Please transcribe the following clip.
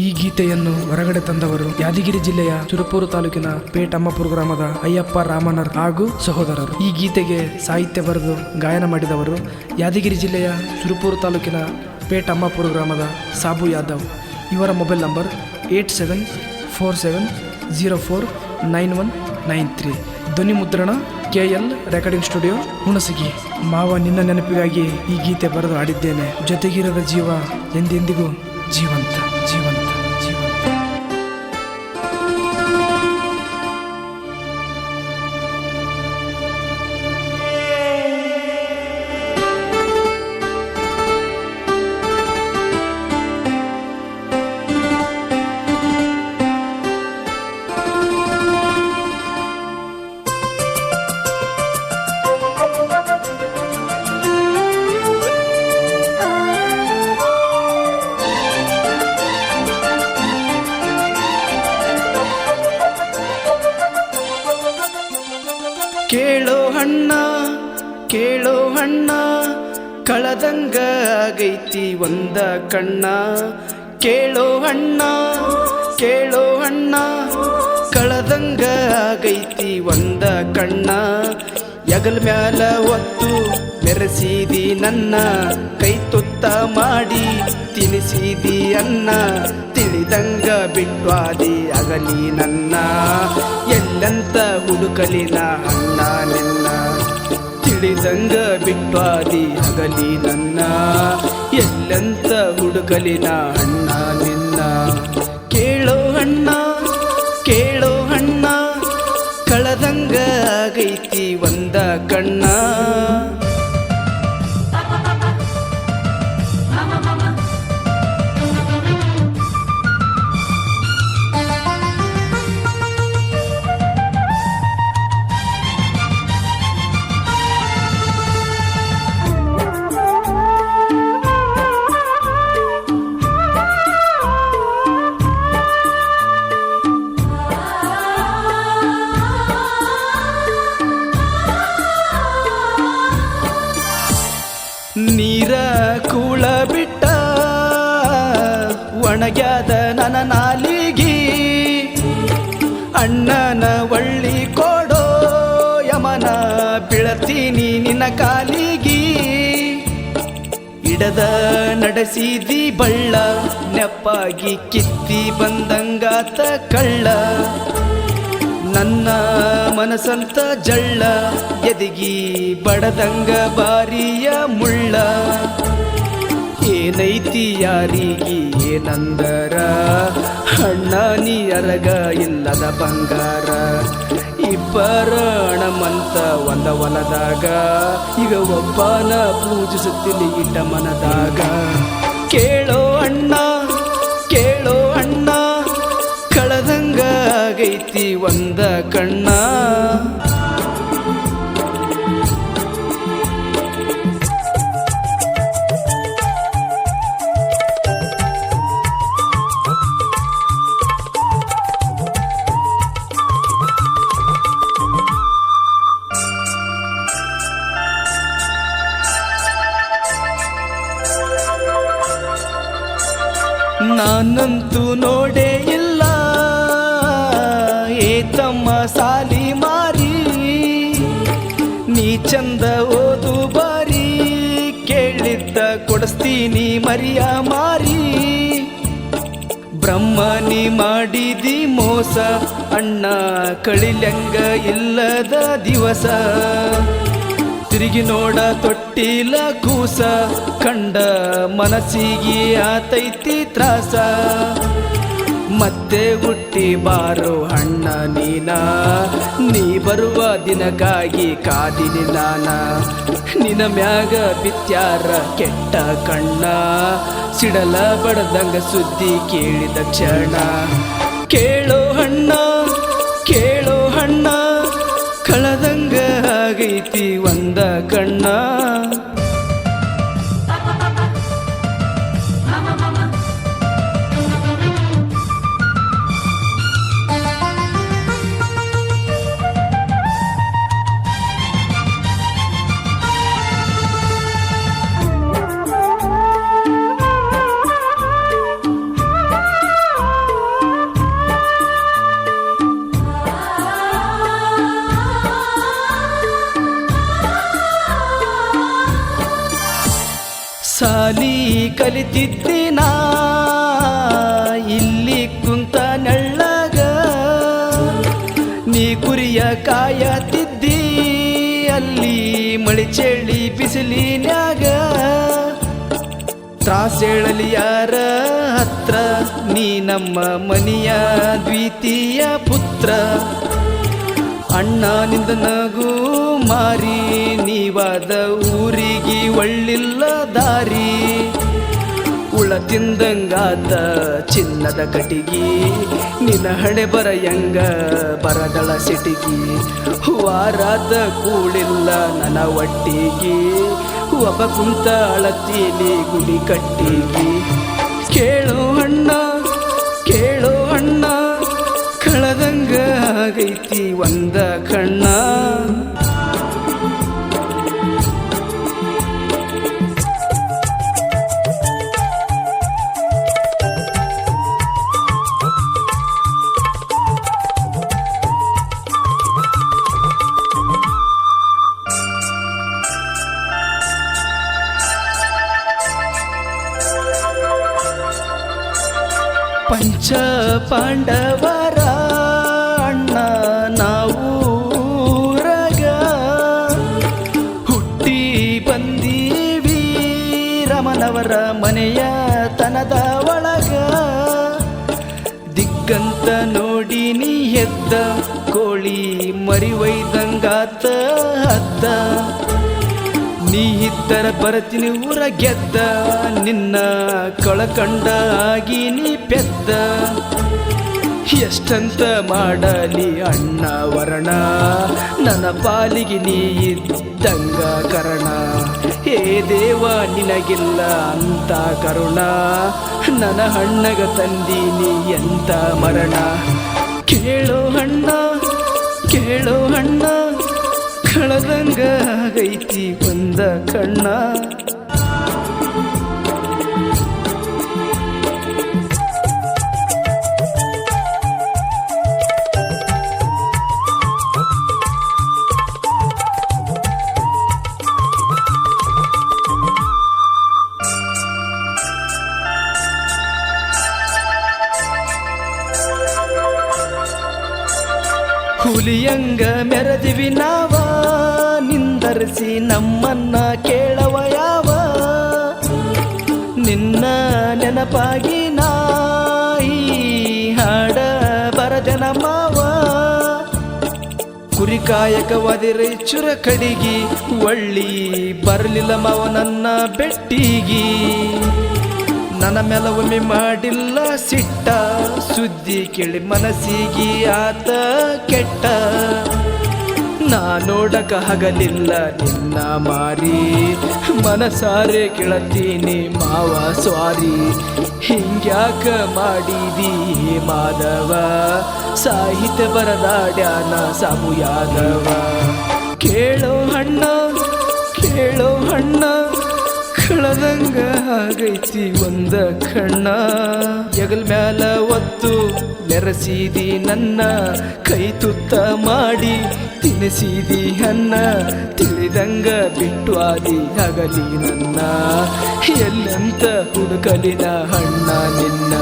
ಈ ಗೀತೆಯನ್ನು ಹೊರಗಡೆ ತಂದವರು ಯಾದಗಿರಿ ಜಿಲ್ಲೆಯ ಸುರಪುರ ತಾಲೂಕಿನ ಪೇಟಮ್ಮಪುರ ಗ್ರಾಮದ ಅಯ್ಯಪ್ಪ ರಾಮನರ್ ಹಾಗೂ ಸಹೋದರರು. ಈ ಗೀತೆಗೆ ಸಾಹಿತ್ಯ ಬರೆದು ಗಾಯನ ಮಾಡಿದವರು ಯಾದಗಿರಿ ಜಿಲ್ಲೆಯ ಸುರಪುರ ತಾಲೂಕಿನ ಪೇಟಮ್ಮಪುರ ಗ್ರಾಮದ ಸಾಬು ಯಾದವ್. ಇವರ ಮೊಬೈಲ್ ನಂಬರ್ 8747049193. ಧ್ವನಿ ಮುದ್ರಣ KL ರೆಕಾರ್ಡಿಂಗ್ ಸ್ಟುಡಿಯೋ, ಹುಣಸಗಿ. ಮಾವ, ನಿನ್ನ ನೆನಪಿಗಾಗಿ ಈ ಗೀತೆ ಬರೆದು ಆಡಿದ್ದೇನೆ. ಜೊತೆಗಿರದ ಜೀವ ಎಂದೆಂದಿಗೂ ಜೀವಂತ ಜೀವಂತ ಜೀವಂತ. ಕೇಳೋ ಹಣ್ಣ ಕಳದಂಗ ಆಗೈತಿ ಒಂದ ಕಣ್ಣ. ಕೇಳೋ ಹಣ್ಣ ಕಳದಂಗ ಆಗೈತಿ ಒಂದ ಕಣ್ಣ. ಯಗಲ್ ಮ್ಯಾಲ ಒತ್ತು ಮೆರೆಸಿದಿ ನನ್ನ, ಕೈ ತುತ್ತ ಮಾಡಿ ತಿನಿಸಿದಿ ಅನ್ನ. ತಿಳಿದಂಗ ಬಿಟ್ವಾದಿ ಅಗಲಿ ನನ್ನ, ಎಲ್ಲಂತ ಹುಡುಕಲಿನ ಅಣ್ಣ ನಿನ್ನ. ತಿಳಿದಂಗ ಬಿಟ್ವಾದಿ ಅಗಲಿ ನನ್ನ, ಎಲ್ಲಂತ ಹುಡುಕಲಿನ ಅಣ್ಣ ನಿನ್ನ. ಕೇಳೋ ಹಣ್ಣ ಕಳದಂಗ ಆಗೈತಿ ಒಂದ ಕಣ್ಣ. ನೀರ ಕೂಳ ಬಿಟ್ಟ ಒಣಗ್ಯಾದ ನನ್ನ ನಾಲಿಗಿ, ಅಣ್ಣನ ಒಳ್ಳಿ ಕೊಡೋ ಯಮನ ಬೀಳತೀನಿ ನಿನ್ನ ಕಾಲಿಗಿ. ಇಡದ ನಡೆಸಿದಿ ಬಳ್ಳ, ನೆಪ್ಪಾಗಿ ಕಿತ್ತಿ ಬಂದಂಗಾತ ಕಳ್ಳ. ನನ್ನ ಮನಸಂತ ಜಳ್ಳ, ಎದಿಗಿ ಬಡದಂಗ ಬಾರಿಯ ಮುಳ್ಳ. ಏನೈತಿ ಯಾರಿಗಿ ಏನಂದರ, ಅಣ್ಣ ನೀ ಅರಗ ಇಲ್ಲದ ಬಂಗಾರ. ಇಬ್ಬರ ಅಣಮಂತ ಒಂದ ಹೊಲದಾಗ, ಈಗ ಒಬ್ಬನ ಪೂಜಿಸುತ್ತಿಲಿ ಇಟ್ಟ ಮನದಾಗ. ಕೇಳೋ ಅಣ್ಣ ಕಳದಂಗ ಆಗೈತಿ ಒಂದ ಕಣ್ಣ. ನಾನಂತೂ ನೋಡೇ ಇಲ್ಲ ಏತಮ್ಮ ಸಾಲಿ ಮಾರಿ, ನೀ ಚಂದ ಓದು ಬಾರಿ. ಕೇಳಿದ್ದ ಕೊಡಿಸ್ತೀನಿ ಮರಿಯ ಮಾರಿ. ಬ್ರಹ್ಮನಿ ಮಾಡಿದಿ ಮೋಸ, ಅಣ್ಣ ಕಳಿಲಂಗ ಇಲ್ಲದ ದಿವಸ. ತಿರುಗಿ ನೋಡ ತೊಟ್ಟಿಲ ಕೂಸ, ಕಂಡ ಮನಸ್ಸಿಗೆ ಆತೈತಿ ತ್ರಾಸ. ಮತ್ತೆ ಹುಟ್ಟಿ ಬಾರೋ ಅಣ್ಣ ನೀನ, ನೀ ಬರುವ ದಿನಕ್ಕಾಗಿ ಕಾದಿನಿ ನಾನ. ನಿನ ಮ್ಯಾಗ ಬಿತ್ಯಾರ ಕೆಟ್ಟ ಕಣ್ಣ, ಸಿಡಲ ಬಡದಂಗ ಸುದ್ದಿ ಕೇಳಿದ ಕ್ಷಣ. ಕೇಳೋ ಹಣ್ಣ ಕಳದಂಗ ಆಗೈತಿ ಒಂದ ಕಣ್ಣ. ಕಲಿತಿದ್ದೀನ ಇಲ್ಲಿ ಕುಂತ ನೆಳ್ಳಗ ನೀ ಕುರಿಯ ಕಾಯತಿದ್ದಿ ಅಲ್ಲಿ ಮಳಿ ಚಳಿ ಬಿಸಿಲಿನ್ಯಾಗ ತ್ರಾಸೇಳಲಿ ಯಾರ ಹತ್ರ ನೀ ನಮ್ಮ ಮನೆಯ ದ್ವಿತೀಯ ಪುತ್ರ ಅಣ್ಣ ನಿಂದ ನಗು ಮಾರಿ ನೀವಾದ ಊರಿಗೆ ಒಳ್ಳಿಲ್ಲ ದಾರಿ ಉಳ ತಿಂದಂಗಾತ ಚಿನ್ನದ ಕಟಿಗಿ ನಿನ್ನ ಹಣೆ ಬರಯಂಗ ಬರದಳ ಸಿಟಿಗಿ ವಾರಾದ ಕೂಳಿಲ್ಲ ನನ್ನ ಒಟ್ಟಿಗಿ ಒಬ್ಬ ಕುಂತ ಅಳತೀಲಿ ಗುಡಿ ಕಟ್ಟಿಗಿ ಕೇಳೋ ಅಣ್ಣ ಕೇಳೋ ಅಣ್ಣ ಕಳದಂಗ ಆಗೈತಿ ಒಂದ ಕಣ್ಣ ಪಂಚ ಪಾಂಡವರ ಅಣ್ಣ ನಾವು ಊರಗ ಹುಟ್ಟಿ ಬಂದೀವಿ ರಮನವರ ಮನೆಯ ತನದ ಒಳಗ ದಿಕ್ಕಂತ ನೋಡಿ ನೀ ಎದ್ದ ಕೋಳಿ ಮರಿ ಒಯ್ದಂಗಾತ ಹದ್ದ ನೀ ಇದ್ದರ ಬರತೀನಿ ಊರ ಗೆದ್ದ ನಿನ್ನ ಕಳಕಂಡ ಆಗಿ ನೀ ಪೆದ್ದ ಎಷ್ಟಂತ ಮಾಡಲಿ ಅಣ್ಣ ವರ್ಣ ನನ್ನ ಪಾಲಿಗೆ ನೀ ಇದ್ದಂಗ ಕರ್ಣ ಹೇ ದೇವ ನಿನಗಿಲ್ಲ ಅಂತ ಕರುಣ ನನ್ನ ಹಣ್ಣಗ ತಂದೀನಿ ಎಂತ ಮರಣ ಕೇಳೋ ಅಣ್ಣ ಕೇಳೋ ಅಣ್ಣ ಕಳದಂಗ ಆಗೈತಿ ಒಂದ ಕಣ್ಣ ಹುಲಿಯಂಗ ಮೆರೆದಿವಿ ನಾವ ನಿಂದರಿಸಿ ನಮ್ಮನ್ನ ಕೇಳವ ಯಾವ ನಿನ್ನ ನೆನಪಾಗಿ ನಾಯಿ ಹಾಡ ಬರದನ ಮಾವ ಕುರಿ ಕಾಯಕವಾದಿರಿ ಚುರ ಕಡಿಗಿ ಒಳ್ಳಿ ಬರಲಿಲ್ಲ ಮಾವ ನನ್ನ ಬೆಟ್ಟಿಗಿ ನನ್ನ ಮೇಲವೊಮ್ಮೆ ಮಾಡಿಲ್ಲ ಸಿಟ್ಟ ಸುದ್ದಿ ಕೇಳಿ ಮನಸ್ಸಿಗೆ ಆತ ಕೆಟ್ಟ ನಾ ನೋಡಕ ಹಗಲಿಲ್ಲ ನಿನ್ನ ಮಾರಿ ಮನಸಾರೆ ಕೇಳತೀನಿ ಮಾವ ಸ್ವಾರಿ ಹಿಂಗ್ಯಾಕ ಮಾಡಿದಿ ಮಾಧವ ಸಾಹಿತ್ಯ ಬರದಾಡ್ಯಾನ ಸಾಬು ಯಾದವ ಕೇಳೋ ಅಣ್ಣ ಕೇಳೋ ಅಣ್ಣ ಕಳದಂಗ ಆಗೈತಿ ಒಂದ ಕಣ್ಣ ಜಗಲ್ ಮ್ಯಾಲ ಒತ್ತು ನೆರಸಿದಿ ನನ್ನ ಕೈ ತುತ್ತ ಮಾಡಿ ತಿನಿಸಿದಿ ಅನ್ನ ತಿಳಿದಂಗ ಬಿಟ್ಟು ಆದಿ ಆಗಲಿ ನನ್ನ ಎಲ್ಲಂತ ಹುಡುಕಲಿನ ಅಣ್ಣ ನಿನ್ನ